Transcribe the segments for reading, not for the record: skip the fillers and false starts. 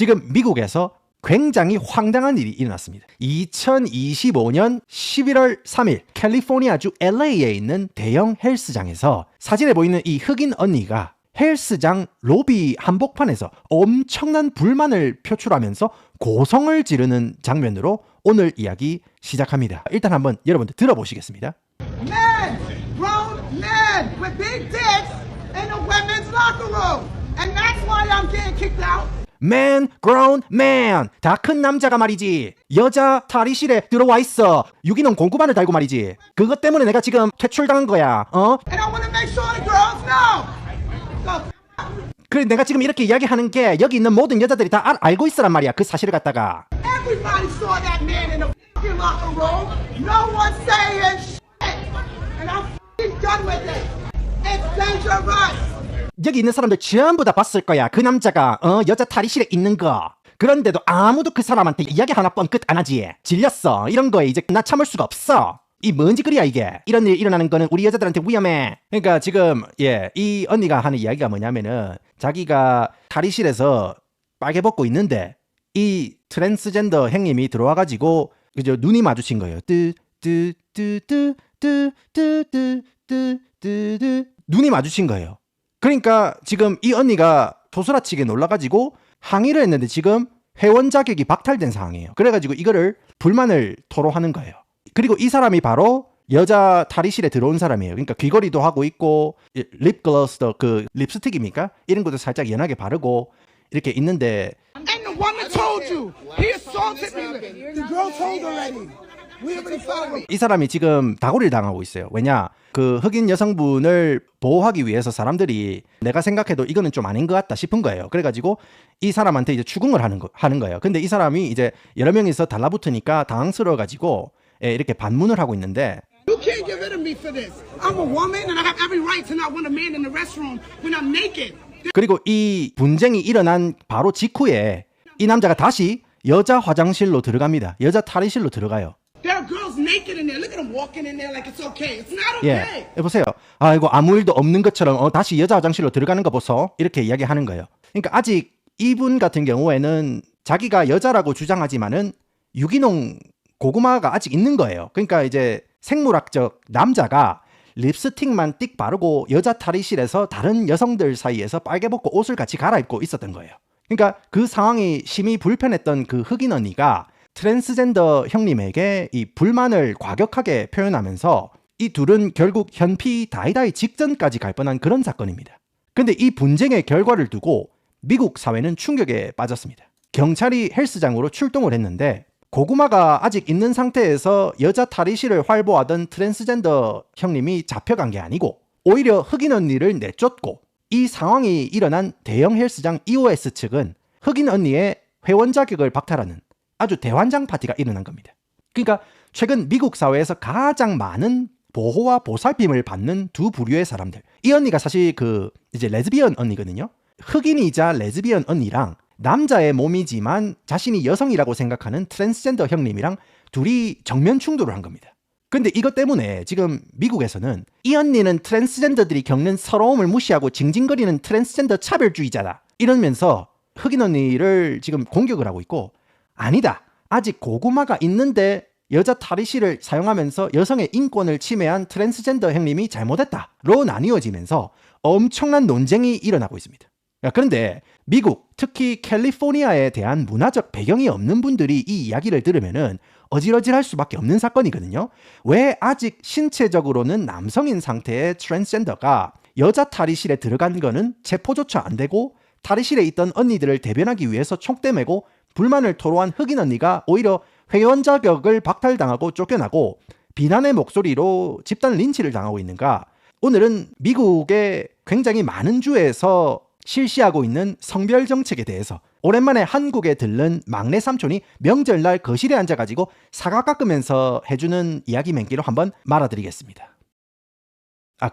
지금 미국에서 굉장히 황당한 일이 일어났습니다. 2025년 11월 3일 캘리포니아주 LA에 있는 대형 헬스장에서 사진에 보이는 이 흑인 언니가 헬스장 로비 한복판에서 엄청난 불만을 표출하면서 고성을 지르는 장면으로 오늘 이야기 시작합니다. 일단 한번 여러분들 들어보시겠습니다. Men, grown men with big dicks in the women's locker room. And that's why I'm getting kicked out. Man, grown man. 다 큰 남자가 말이지. 여자 탈의실에 들어와 있어. 유기농 공구반을 달고 말이지. 그것 때문에 내가 지금 퇴출당한 거야. And I want to make sure the girls know. 그래 내가 지금 이렇게 이야기하는 게 여기 있는 모든 여자들이 다 알고 있으란 말이야. 그 사실을 갖다가. Everybody saw that man in the fucking locker room. No one saying shit. And I'm fucking done with it. It's dangerous. 여기 있는 사람들 전부 다 봤을 거야. 그 남자가 여자 탈의실에 있는 거. 그런데도 아무도 그 사람한테 이야기 하나 뻔끗 안 하지. 질렸어. 이런 거에 이제 나 참을 수가 없어. 이 뭔 짓거리야 이게. 이런 일 일어나는 거는 우리 여자들한테 위험해. 그러니까 지금 이 언니가 하는 이야기가 뭐냐면은 자기가 탈의실에서 빨개 벗고 있는데 이 트랜스젠더 형님이 들어와가지고 그죠 눈이 마주친 거예요. 눈이 마주친 거예요. 그러니까 지금 이 언니가 도스라치게 놀라가지고 항의를 했는데 지금 회원 자격이 박탈된 상황이에요. 그래가지고 이거를 불만을 토로하는 거예요. 그리고 이 사람이 바로 여자 탈의실에 들어온 사람이에요. 그러니까 귀걸이도 하고 있고 립글로스도 그 립스틱입니까? 이런 것도 살짝 연하게 바르고 이렇게 있는데 And the woman told you. He assaulted me. The girl told already. We already found. 이 사람이 지금 다구리를 당하고 있어요. 왜냐? 그 흑인 여성분을 보호하기 위해서 사람들이 내가 생각해도 이거는 좀 아닌 것 같다 싶은 거예요. 그래가지고 이 사람한테 이제 추궁을 하는 거예요. 근데 이 사람이 이제 여러 명이서 달라붙으니까 당황스러워가지고 이렇게 반문을 하고 있는데 You can't get rid of me for this. I'm a woman and I have every right to not want a man in the restroom when I'm naked. 그리고 이 분쟁이 일어난 바로 직후에 이 남자가 다시 여자 화장실로 들어갑니다. 여자 탈의실로 들어가요. There are girls naked in there. Look at them walking in there like it's okay. It's not okay. 보세요. 아이고 아무 일도 없는 것처럼 다시 여자 화장실로 들어가는 거 보소. 이렇게 이야기하는 거예요. 그러니까 아직 이분 같은 경우에는 자기가 여자라고 주장하지만은 유기농 고구마가 아직 있는 거예요. 그러니까 이제 생물학적 남자가 립스틱만 띡 바르고 여자 탈의실에서 다른 여성들 사이에서 빨개 벗고 옷을 같이 갈아입고 있었던 거예요. 그러니까 그 상황이 심히 불편했던 그 흑인 언니가 트랜스젠더 형님에게 이 불만을 과격하게 표현하면서 이 둘은 결국 현피 다이다이 직전까지 갈 뻔한 그런 사건입니다. 근데 이 분쟁의 결과를 두고 미국 사회는 충격에 빠졌습니다. 경찰이 헬스장으로 출동을 했는데 고구마가 아직 있는 상태에서 여자 탈의실을 활보하던 트랜스젠더 형님이 잡혀간 게 아니고 오히려 흑인 언니를 내쫓고 이 상황이 일어난 대형 헬스장 EOS 측은 흑인 언니의 회원 자격을 박탈하는 아주 대환장 파티가 일어난 겁니다. 그러니까 최근 미국 사회에서 가장 많은 보호와 보살핌을 받는 두 부류의 사람들. 이 언니가 사실 이제 레즈비언 언니거든요. 흑인이자 레즈비언 언니랑 남자의 몸이지만 자신이 여성이라고 생각하는 트랜스젠더 형님이랑 둘이 정면 충돌을 한 겁니다. 근데 이것 때문에 지금 미국에서는 이 언니는 트랜스젠더들이 겪는 서러움을 무시하고 징징거리는 트랜스젠더 차별주의자다. 이러면서 흑인 언니를 지금 공격을 하고 있고 아니다. 아직 고구마가 있는데 여자 탈의실을 사용하면서 여성의 인권을 침해한 트랜스젠더 형님이 잘못했다로 나뉘어지면서 엄청난 논쟁이 일어나고 있습니다. 그런데 미국, 특히 캘리포니아에 대한 문화적 배경이 없는 분들이 이 이야기를 들으면은 어질어질할 수밖에 없는 사건이거든요. 왜 아직 신체적으로는 남성인 상태의 트랜스젠더가 여자 탈의실에 들어간 거는 체포조차 안 되고 탈의실에 있던 언니들을 대변하기 위해서 총대 메고 불만을 토로한 흑인 언니가 오히려 회원 자격을 박탈당하고 쫓겨나고 비난의 목소리로 집단 린치를 당하고 있는가? 오늘은 미국의 굉장히 많은 주에서 실시하고 있는 성별 정책에 대해서 오랜만에 한국에 들른 막내 삼촌이 명절날 거실에 앉아가지고 사과 깎으면서 해주는 이야기 맹기로 한번 말아드리겠습니다.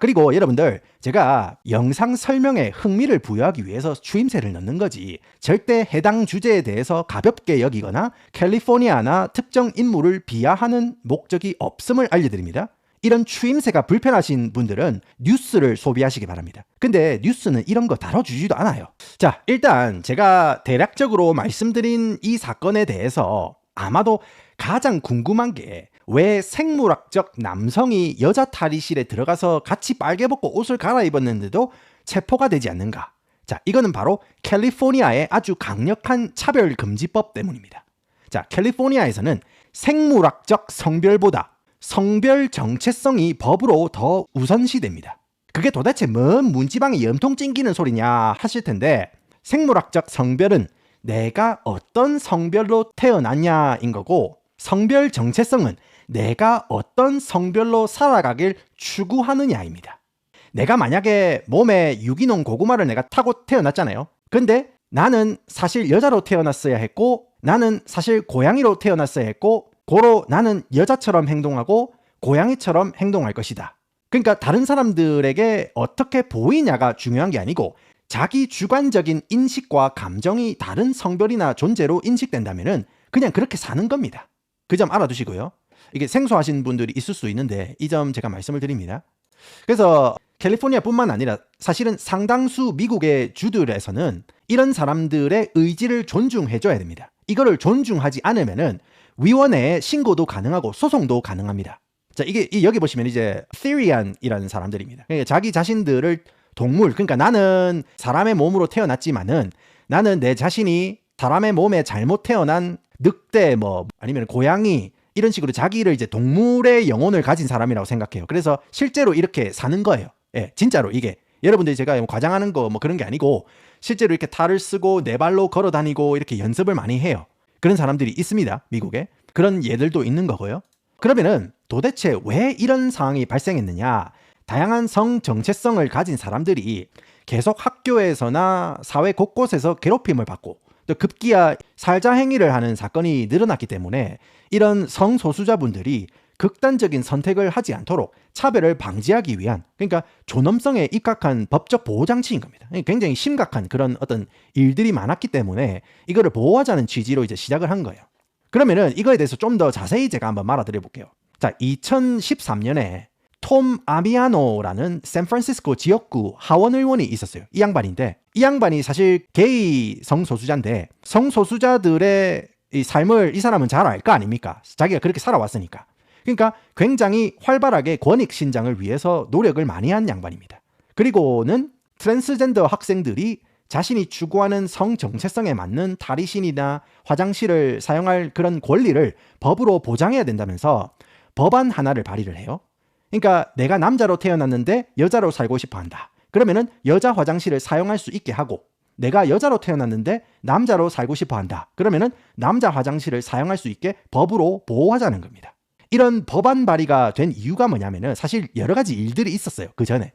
그리고 여러분들, 제가 영상 설명에 흥미를 부여하기 위해서 추임새를 넣는 거지 절대 해당 주제에 대해서 가볍게 여기거나 캘리포니아나 특정 인물을 비하하는 목적이 없음을 알려드립니다. 이런 추임새가 불편하신 분들은 뉴스를 소비하시기 바랍니다. 근데 뉴스는 이런 거 다뤄주지도 않아요. 자, 일단 제가 대략적으로 말씀드린 이 사건에 대해서 아마도 가장 궁금한 게 왜 생물학적 남성이 여자 탈의실에 들어가서 같이 빨개 벗고 옷을 갈아입었는데도 체포가 되지 않는가? 자, 이거는 바로 캘리포니아의 아주 강력한 차별금지법 때문입니다. 자, 캘리포니아에서는 생물학적 성별보다 성별 정체성이 법으로 더 우선시됩니다. 그게 도대체 뭔 문지방에 염통 찡기는 소리냐 하실 텐데, 생물학적 성별은 내가 어떤 성별로 태어났냐인 거고, 성별 정체성은 내가 어떤 성별로 살아가길 추구하느냐입니다. 내가 만약에 몸에 유기농 고구마를 내가 타고 태어났잖아요. 근데 나는 사실 여자로 태어났어야 했고, 나는 사실 고양이로 태어났어야 했고, 고로 나는 여자처럼 행동하고 고양이처럼 행동할 것이다. 그러니까 다른 사람들에게 어떻게 보이냐가 중요한 게 아니고, 자기 주관적인 인식과 감정이 다른 성별이나 존재로 인식된다면은 그냥 그렇게 사는 겁니다. 그 점 알아두시고요. 이게 생소하신 분들이 있을 수 있는데 이 점 제가 말씀을 드립니다. 그래서 캘리포니아뿐만 아니라 사실은 상당수 미국의 주들에서는 이런 사람들의 의지를 존중해줘야 됩니다. 이거를 존중하지 않으면은 위원회에 신고도 가능하고 소송도 가능합니다. 자, 이게 여기 보시면 이제 Therian이라는 사람들입니다. 그러니까 자기 자신들을 동물, 그러니까 나는 사람의 몸으로 태어났지만은 나는 내 자신이 사람의 몸에 잘못 태어난 늑대 아니면 고양이 이런 식으로 자기를 이제 동물의 영혼을 가진 사람이라고 생각해요. 그래서 실제로 이렇게 사는 거예요. 예, 진짜로 이게 여러분들이 제가 과장하는 거 그런 게 아니고 실제로 이렇게 탈을 쓰고 네 발로 걸어 다니고 이렇게 연습을 많이 해요. 그런 사람들이 있습니다. 미국에. 그런 예들도 있는 거고요. 그러면은 도대체 왜 이런 상황이 발생했느냐? 다양한 성 정체성을 가진 사람들이 계속 학교에서나 사회 곳곳에서 괴롭힘을 받고 또 급기야 살자 행위를 하는 사건이 늘어났기 때문에 이런 성소수자분들이 극단적인 선택을 하지 않도록 차별을 방지하기 위한, 그러니까 존엄성에 입각한 법적 보호장치인 겁니다. 굉장히 심각한 그런 어떤 일들이 많았기 때문에 이거를 보호하자는 취지로 이제 시작을 한 거예요. 그러면은 이거에 대해서 좀 더 자세히 제가 한번 말아드려 볼게요. 자, 2013년에 톰 아미아노라는 샌프란시스코 지역구 하원 의원이 있었어요. 이 양반인데, 이 양반이 사실 게이 성소수자인데 성소수자들의 이 삶을 이 사람은 잘 알 거 아닙니까? 자기가 그렇게 살아왔으니까. 그러니까 굉장히 활발하게 권익 신장을 위해서 노력을 많이 한 양반입니다. 그리고는 트랜스젠더 학생들이 자신이 추구하는 성 정체성에 맞는 탈의실이나 화장실을 사용할 그런 권리를 법으로 보장해야 된다면서 법안 하나를 발의를 해요. 그러니까 내가 남자로 태어났는데 여자로 살고 싶어 한다. 그러면은 여자 화장실을 사용할 수 있게 하고, 내가 여자로 태어났는데 남자로 살고 싶어 한다. 그러면은 남자 화장실을 사용할 수 있게 법으로 보호하자는 겁니다. 이런 법안 발의가 된 이유가 뭐냐면은 사실 여러 가지 일들이 있었어요. 그 전에.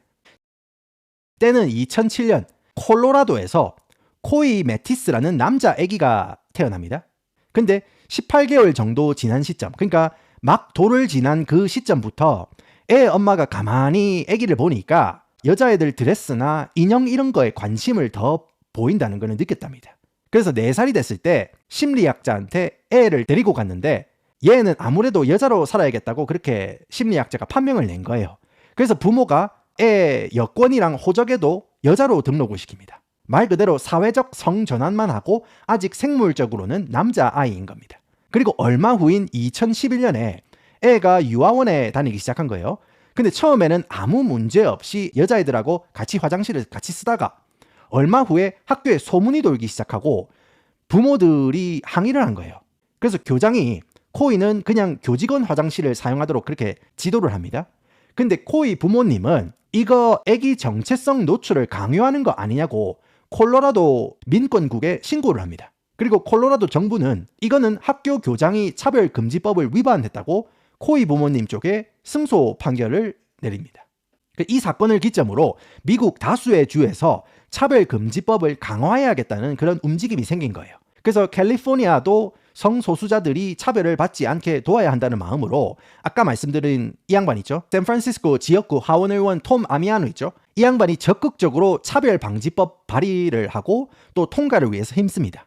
때는 2007년 콜로라도에서 코이 매티스라는 남자 아기가 태어납니다. 근데 18개월 정도 지난 시점, 그러니까 막 돌을 지난 그 시점부터 애 엄마가 가만히 아기를 보니까 여자애들 드레스나 인형 이런 거에 관심을 더 보인다는 걸 느꼈답니다. 그래서 4살이 됐을 때 심리학자한테 애를 데리고 갔는데 얘는 아무래도 여자로 살아야겠다고 그렇게 심리학자가 판명을 낸 거예요. 그래서 부모가 애 여권이랑 호적에도 여자로 등록을 시킵니다. 말 그대로 사회적 성전환만 하고 아직 생물적으로는 남자아이인 겁니다. 그리고 얼마 후인 2011년에 애가 유아원에 다니기 시작한 거예요. 근데 처음에는 아무 문제 없이 여자애들하고 같이 화장실을 같이 쓰다가 얼마 후에 학교에 소문이 돌기 시작하고 부모들이 항의를 한 거예요. 그래서 교장이 코이는 그냥 교직원 화장실을 사용하도록 그렇게 지도를 합니다. 근데 코이 부모님은 이거 애기 정체성 노출을 강요하는 거 아니냐고 콜로라도 민권국에 신고를 합니다. 그리고 콜로라도 정부는 이거는 학교 교장이 차별금지법을 위반했다고 코이 부모님 쪽에 승소 판결을 내립니다. 이 사건을 기점으로 미국 다수의 주에서 차별금지법을 강화해야겠다는 그런 움직임이 생긴 거예요. 그래서 캘리포니아도 성소수자들이 차별을 받지 않게 도와야 한다는 마음으로 아까 말씀드린 이 양반 있죠? 샌프란시스코 지역구 하원 의원 톰 아미아노 있죠? 이 양반이 적극적으로 차별방지법 발의를 하고 또 통과를 위해서 힘씁니다.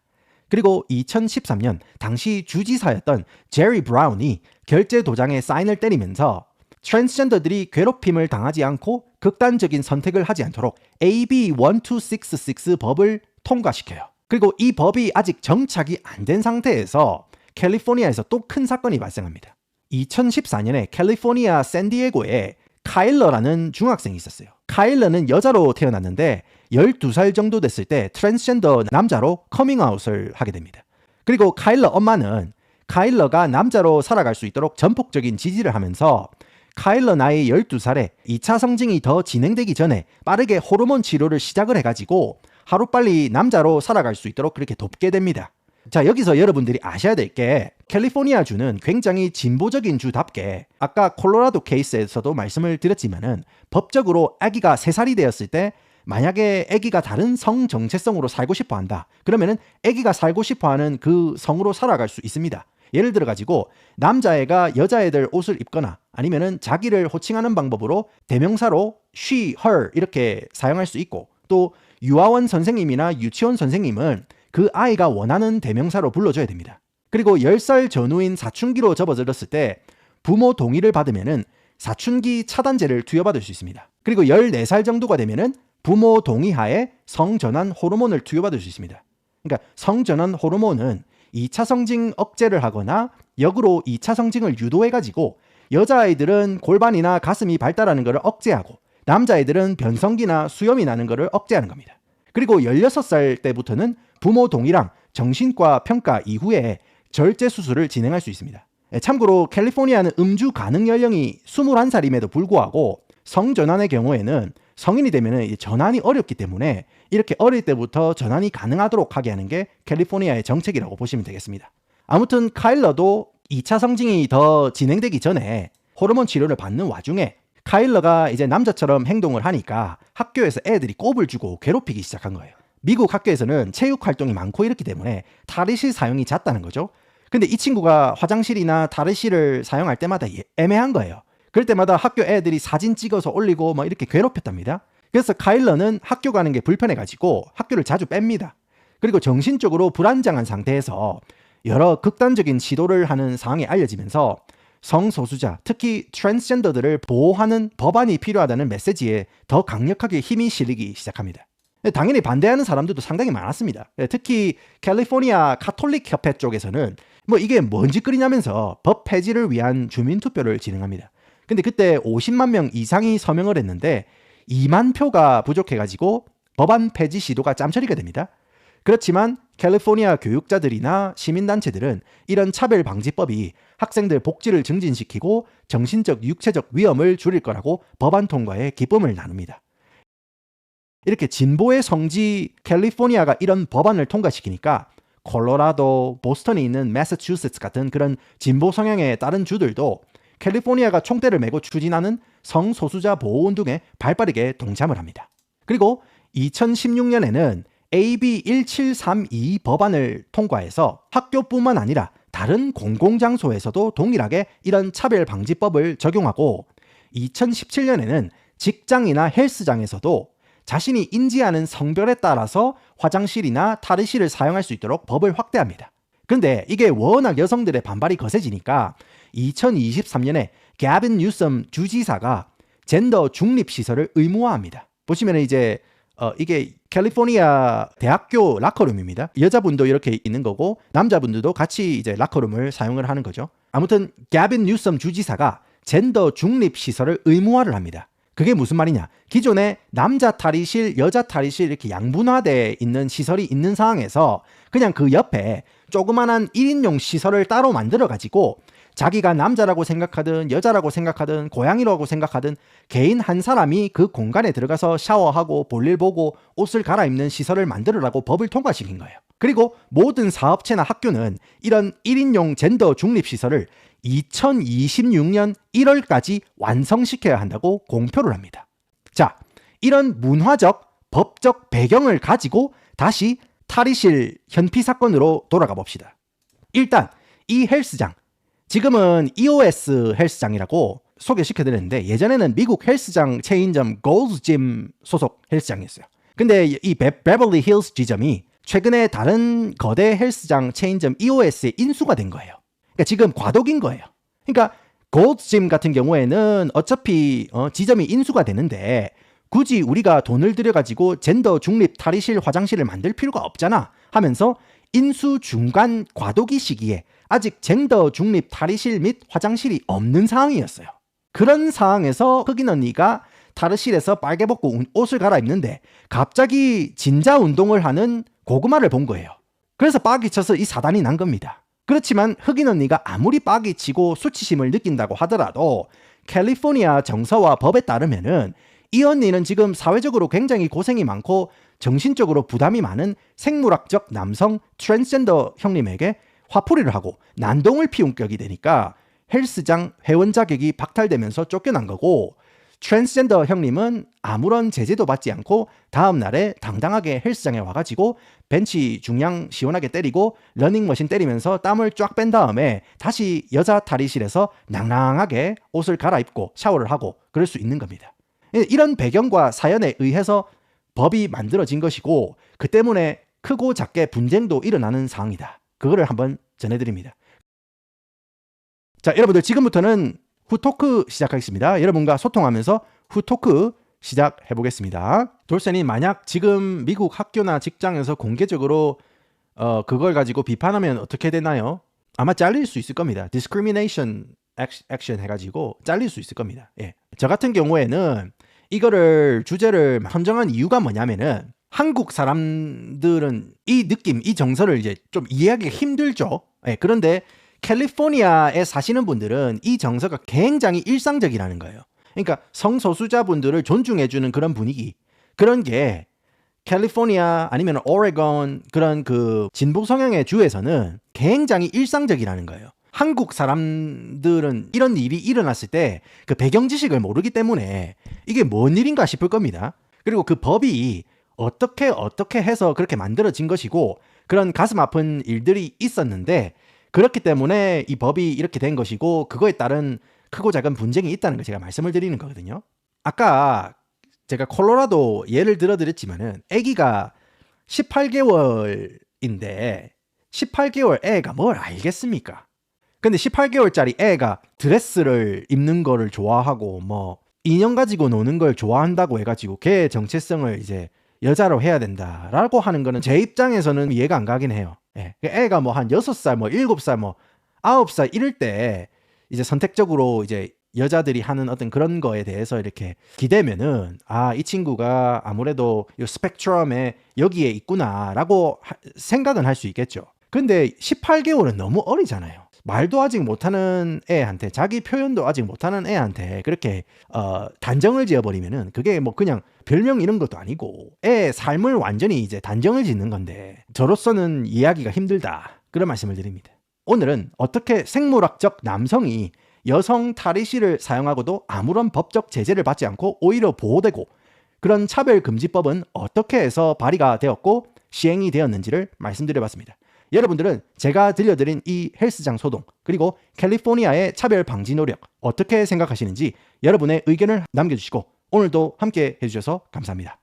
그리고 2013년 당시 주지사였던 제리 브라운이 결재 도장에 사인을 때리면서 트랜스젠더들이 괴롭힘을 당하지 않고 극단적인 선택을 하지 않도록 AB 1266 법을 통과시켜요. 그리고 이 법이 아직 정착이 안 된 상태에서 캘리포니아에서 또 큰 사건이 발생합니다. 2014년에 캘리포니아 샌디에고에 카일러라는 중학생이 있었어요. 카일러는 여자로 태어났는데 12살 정도 됐을 때 트랜스젠더 남자로 커밍아웃을 하게 됩니다. 그리고 카일러 엄마는 카일러가 남자로 살아갈 수 있도록 전폭적인 지지를 하면서 카일러 나이 12살에 2차 성징이 더 진행되기 전에 빠르게 호르몬 치료를 시작을 해가지고 하루빨리 남자로 살아갈 수 있도록 그렇게 돕게 됩니다. 자, 여기서 여러분들이 아셔야 될 게 캘리포니아 주는 굉장히 진보적인 주답게 아까 콜로라도 케이스에서도 말씀을 드렸지만은 법적으로 아기가 3살이 되었을 때 만약에 아기가 다른 성 정체성으로 살고 싶어 한다. 그러면은 아기가 살고 싶어 하는 그 성으로 살아갈 수 있습니다. 예를 들어 가지고 남자애가 여자애들 옷을 입거나 아니면은 자기를 호칭하는 방법으로 대명사로 she, her 이렇게 사용할 수 있고 또 유아원 선생님이나 유치원 선생님은 그 아이가 원하는 대명사로 불러줘야 됩니다. 그리고 10살 전후인 사춘기로 접어들었을 때 부모 동의를 받으면은 사춘기 차단제를 투여받을 수 있습니다. 그리고 14살 정도가 되면은 부모 동의하에 성전환 호르몬을 투여받을 수 있습니다. 그러니까 성전환 호르몬은 2차 성징 억제를 하거나 역으로 2차 성징을 유도해가지고 여자아이들은 골반이나 가슴이 발달하는 것을 억제하고 남자아이들은 변성기나 수염이 나는 것을 억제하는 겁니다. 그리고 16살 때부터는 부모 동의랑 정신과 평가 이후에 절제 수술을 진행할 수 있습니다. 참고로 캘리포니아는 음주 가능 연령이 21살임에도 불구하고 성전환의 경우에는 성인이 되면 전환이 어렵기 때문에 이렇게 어릴 때부터 전환이 가능하도록 하게 하는 게 캘리포니아의 정책이라고 보시면 되겠습니다. 아무튼 카일러도 2차 성징이 더 진행되기 전에 호르몬 치료를 받는 와중에 카일러가 이제 남자처럼 행동을 하니까 학교에서 애들이 꼽을 주고 괴롭히기 시작한 거예요. 미국 학교에서는 체육 활동이 많고 이렇기 때문에 탈의실 사용이 잦다는 거죠. 근데 이 친구가 화장실이나 탈의실을 사용할 때마다 애매한 거예요. 그럴 때마다 학교 애들이 사진 찍어서 올리고 막 이렇게 괴롭혔답니다. 그래서 카일러는 학교 가는 게 불편해가지고 학교를 자주 뺍니다. 그리고 정신적으로 불안정한 상태에서 여러 극단적인 시도를 하는 상황이 알려지면서 성소수자, 특히 트랜스젠더들을 보호하는 법안이 필요하다는 메시지에 더 강력하게 힘이 실리기 시작합니다. 당연히 반대하는 사람들도 상당히 많았습니다. 특히 캘리포니아 가톨릭 협회 쪽에서는 뭐 이게 뭔 짓거리냐면서 법 폐지를 위한 주민투표를 진행합니다. 근데 그때 50만 명 이상이 서명을 했는데 2만 표가 부족해가지고 법안 폐지 시도가 짬처리가 됩니다. 그렇지만 캘리포니아 교육자들이나 시민단체들은 이런 차별방지법이 학생들 복지를 증진시키고 정신적, 육체적 위험을 줄일 거라고 법안 통과에 기쁨을 나눕니다. 이렇게 진보의 성지 캘리포니아가 이런 법안을 통과시키니까 콜로라도, 보스턴에 있는 매사추세츠 같은 그런 진보 성향의 다른 주들도 캘리포니아가 총대를 메고 추진하는 성소수자 보호운동에 발빠르게 동참을 합니다. 그리고 2016년에는 AB 1732 법안을 통과해서 학교뿐만 아니라 다른 공공장소에서도 동일하게 이런 차별방지법을 적용하고 2017년에는 직장이나 헬스장에서도 자신이 인지하는 성별에 따라서 화장실이나 탈의실을 사용할 수 있도록 법을 확대합니다. 근데 이게 워낙 여성들의 반발이 거세지니까 2023년에 개빈 뉴섬 주지사가 젠더 중립시설을 의무화합니다. 보시면 이제 이게 캘리포니아 대학교 라커룸입니다. 여자분도 이렇게 있는 거고 남자분들도 같이 이제 라커룸을 사용을 하는 거죠. 아무튼 개빈 뉴섬 주지사가 젠더 중립시설을 의무화를 합니다. 그게 무슨 말이냐? 기존에 남자 탈의실, 여자 탈의실 이렇게 양분화되어 있는 시설이 있는 상황에서 그냥 그 옆에 조그만한 1인용 시설을 따로 만들어가지고 자기가 남자라고 생각하든 여자라고 생각하든 고양이라고 생각하든 개인 한 사람이 그 공간에 들어가서 샤워하고 볼일 보고 옷을 갈아입는 시설을 만들으라고 법을 통과시킨 거예요. 그리고 모든 사업체나 학교는 이런 1인용 젠더 중립시설을 2026년 1월까지 완성시켜야 한다고 공표를 합니다. 자, 이런 문화적, 법적 배경을 가지고 다시 탈의실 현피 사건으로 돌아가 봅시다. 일단 이 헬스장, 지금은 EOS 헬스장이라고 소개시켜드렸는데 예전에는 미국 헬스장 체인점 골드짐 소속 헬스장이었어요. 근데 이 베버리 힐스 지점이 최근에 다른 거대 헬스장 체인점 EOS에 인수가 된 거예요. 그러니까 지금 과도기인 거예요. 그러니까 골드짐 같은 경우에는 어차피 지점이 인수가 되는데 굳이 우리가 돈을 들여가지고 젠더 중립 탈의실 화장실을 만들 필요가 없잖아 하면서 인수 중간 과도기 시기에 아직 젠더 중립 탈의실 및 화장실이 없는 상황이었어요. 그런 상황에서 흑인 언니가 탈의실에서 빨개 벗고 옷을 갈아입는데 갑자기 진자 운동을 하는 고구마를 본 거예요. 그래서 빡이 쳐서 이 사단이 난 겁니다. 그렇지만 흑인 언니가 아무리 빡이 치고 수치심을 느낀다고 하더라도 캘리포니아 정서와 법에 따르면은 이 언니는 지금 사회적으로 굉장히 고생이 많고 정신적으로 부담이 많은 생물학적 남성 트랜스젠더 형님에게 화풀이를 하고 난동을 피운 격이 되니까 헬스장 회원 자격이 박탈되면서 쫓겨난 거고, 트랜스젠더 형님은 아무런 제재도 받지 않고 다음 날에 당당하게 헬스장에 와가지고 벤치 중량 시원하게 때리고 러닝머신 때리면서 땀을 쫙 뺀 다음에 다시 여자 탈의실에서 낭낭하게 옷을 갈아입고 샤워를 하고 그럴 수 있는 겁니다. 이런 배경과 사연에 의해서 법이 만들어진 것이고 그 때문에 크고 작게 분쟁도 일어나는 상황이다. 그거를 한번 전해드립니다. 자, 여러분들 지금부터는 후토크 시작하겠습니다. 여러분과 소통하면서 후토크 시작해보겠습니다. 돌쇠님, 만약 지금 미국 학교나 직장에서 공개적으로 그걸 가지고 비판하면 어떻게 되나요? 아마 잘릴 수 있을 겁니다. discrimination action 해가지고 잘릴 수 있을 겁니다. 예. 저 같은 경우에는 이거를 주제를 선정한 이유가 뭐냐면은 한국 사람들은 이 느낌, 이 정서를 이제 좀 이해하기가 힘들죠. 예. 그런데 캘리포니아에 사시는 분들은 이 정서가 굉장히 일상적이라는 거예요. 그러니까 성소수자분들을 존중해주는 그런 분위기, 그런 게 캘리포니아 아니면 오레곤 그런 그 진보 성향의 주에서는 굉장히 일상적이라는 거예요. 한국 사람들은 이런 일이 일어났을 때 그 배경 지식을 모르기 때문에 이게 뭔 일인가 싶을 겁니다. 그리고 그 법이 어떻게 해서 그렇게 만들어진 것이고 그런 가슴 아픈 일들이 있었는데 그렇기 때문에 이 법이 이렇게 된 것이고 그거에 따른 크고 작은 분쟁이 있다는 걸 제가 말씀을 드리는 거거든요. 아까 제가 콜로라도 예를 들어드렸지만은 아기가 18개월인데 18개월 애가 뭘 알겠습니까? 근데 18개월짜리 애가 드레스를 입는 거를 좋아하고 뭐 인형 가지고 노는 걸 좋아한다고 해가지고 걔의 정체성을 이제 여자로 해야 된다라고 하는 거는 제 입장에서는 이해가 안 가긴 해요. 예. 애가 뭐 한 6살, 뭐 7살, 뭐 9살 이럴 때 이제 선택적으로 이제 여자들이 하는 어떤 그런 거에 대해서 이렇게 기대면은 아, 이 친구가 아무래도 이 스펙트럼에 여기에 있구나라고 생각은 할 수 있겠죠. 근데 18개월은 너무 어리잖아요. 말도 아직 못하는 애한테, 자기 표현도 아직 못하는 애한테 그렇게 단정을 지어버리면은 그게 뭐 그냥 별명 이런 것도 아니고 애 삶을 완전히 이제 단정을 짓는 건데 저로서는 이해하기가 힘들다, 그런 말씀을 드립니다. 오늘은 어떻게 생물학적 남성이 여성 탈의실을 사용하고도 아무런 법적 제재를 받지 않고 오히려 보호되고 그런 차별금지법은 어떻게 해서 발의가 되었고 시행이 되었는지를 말씀드려봤습니다. 여러분들은 제가 들려드린 이 헬스장 소동 그리고 캘리포니아의 차별 방지 노력 어떻게 생각하시는지 여러분의 의견을 남겨주시고 오늘도 함께 해주셔서 감사합니다.